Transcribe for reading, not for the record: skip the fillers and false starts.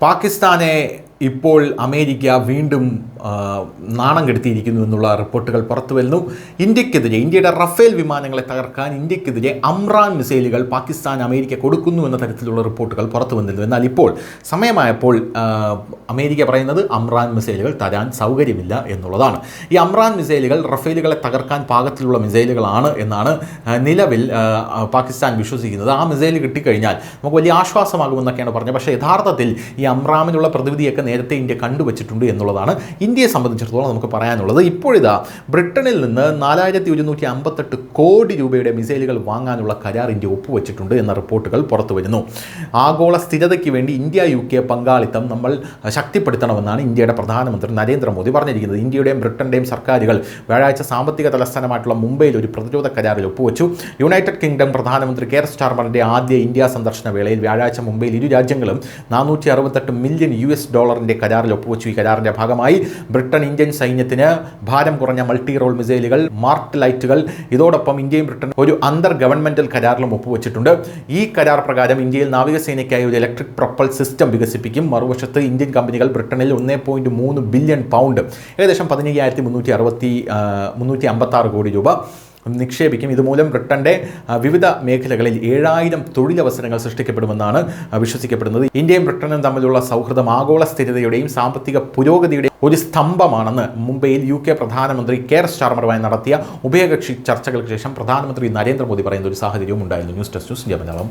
പാകിസ്ഥാനെ ഇപ്പോൾ അമേരിക്ക വീണ്ടും നാണം കെടുത്തിയിരിക്കുന്നു എന്നുള്ള റിപ്പോർട്ടുകൾ പുറത്തു വരുന്നു. ഇന്ത്യയുടെ റഫേൽ വിമാനങ്ങളെ തകർക്കാൻ ഇന്ത്യക്കെതിരെ അമ്രാൻ മിസൈലുകൾ പാകിസ്ഥാൻ അമേരിക്ക കൊടുക്കുന്നു എന്ന തരത്തിലുള്ള റിപ്പോർട്ടുകൾ പുറത്തു വന്നിരുന്നു. എന്നാൽ ഇപ്പോൾ സമയമായപ്പോൾ അമേരിക്ക പറയുന്നത് അമ്രാൻ മിസൈലുകൾ തരാൻ സൗകര്യമില്ല എന്നുള്ളതാണ്. ഈ അമ്രാൻ മിസൈലുകൾ റഫേലുകളെ തകർക്കാൻ പാകത്തിലുള്ള മിസൈലുകളാണ് എന്നാണ് നിലവിൽ പാകിസ്ഥാൻ വിശ്വസിക്കുന്നത്. ആ മിസൈൽ കിട്ടിക്കഴിഞ്ഞാൽ നമുക്ക് വലിയ ആശ്വാസമാകുമെന്നൊക്കെയാണ് പറഞ്ഞത്. പക്ഷേ യഥാർത്ഥത്തിൽ ഈ അമ്രാമിനുള്ള പ്രതിവിധിയൊക്കെ നേരത്തെ ഇന്ത്യ കണ്ടുവച്ചിട്ടുണ്ട് എന്നുള്ളതാണ് ഇന്ത്യയെ സംബന്ധിച്ചിടത്തോളം നമുക്ക് പറയാനുള്ളത്. ഇപ്പോഴിതാ ബ്രിട്ടനിൽ നിന്ന് 4158 കോടി രൂപയുടെ മിസൈലുകൾ വാങ്ങാനുള്ള കരാർ ഇന്ത്യ ഒപ്പുവെച്ചിട്ടുണ്ട് എന്ന റിപ്പോർട്ടുകൾ പുറത്തു വരുന്നു. ആഗോള സ്ഥിരതയ്ക്ക് വേണ്ടി ഇന്ത്യ UK പങ്കാളിത്തം നമ്മൾ ശക്തിപ്പെടുത്തണമെന്നാണ് ഇന്ത്യയുടെ പ്രധാനമന്ത്രി നരേന്ദ്രമോദി പറഞ്ഞിരിക്കുന്നത്. ഇന്ത്യയുടെയും ബ്രിട്ടൻ്റെയും സർക്കാരുകൾ വ്യാഴാഴ്ച സാമ്പത്തിക തലസ്ഥാനമായിട്ടുള്ള മുംബൈയിൽ ഒരു പ്രതിരോധ കരാറിൽ ഒപ്പുവെച്ചു. യുണൈറ്റഡ് കിങ്ഡം പ്രധാനമന്ത്രി കെയർ സ്റ്റാർമറിൻ്റെ ആദ്യ ഇന്ത്യ സന്ദർശന വേളയിൽ വ്യാഴാഴ്ച മുംബൈയിൽ ഇരു രാജ്യങ്ങളും $468 മില്യൺ കരാറിൽ ഒപ്പുവെച്ചു. ഈ കരാറിൻ്റെ ഭാഗമായി ബ്രിട്ടൻ ഇന്ത്യൻ സൈന്യത്തിന് ഭാരം കുറഞ്ഞ മൾട്ടി റോൾ മിസൈലുകൾ, മാർക്ക് ലൈറ്റുകൾ, ഇതോടൊപ്പം ഇന്ത്യയും ബ്രിട്ടൻ ഒരു അന്തർ ഗവൺമെന്റൽ കരാറിലും ഒപ്പുവെച്ചിട്ടുണ്ട്. ഈ കരാർ പ്രകാരം ഇന്ത്യയിൽ നാവികസേനയ്ക്കായി ഒരു ഇലക്ട്രിക് പ്രൊപ്പൽ സിസ്റ്റം വികസിപ്പിക്കും. മറുവശത്ത് ഇന്ത്യൻ കമ്പനികൾ ബ്രിട്ടനിൽ 1.3 ബില്യൺ പൗണ്ട്, ഏകദേശം 15,356 കോടി രൂപ നിക്ഷേപിക്കും. ഇതുമൂലം ബ്രിട്ടൻ്റെ വിവിധ മേഖലകളിൽ 7000 തൊഴിലവസരങ്ങൾ സൃഷ്ടിക്കപ്പെടുമെന്നാണ് വിശ്വസിക്കപ്പെടുന്നത്. ഇന്ത്യയും ബ്രിട്ടനും തമ്മിലുള്ള സൗഹൃദം ആഗോള സ്ഥിരതയുടെയും സാമ്പത്തിക പുരോഗതിയുടെയും ഒരു സ്തംഭമാണെന്ന് മുംബൈയിൽ UK പ്രധാനമന്ത്രി കെയർ സ്റ്റാർമറുമായി നടത്തിയ ഉഭയകക്ഷി ചർച്ചകൾക്ക് ശേഷം പ്രധാനമന്ത്രി നരേന്ദ്രമോദി പറയുന്ന ഒരു സാഹചര്യവും ഉണ്ടായിരുന്നു. News desk news India Malayalam.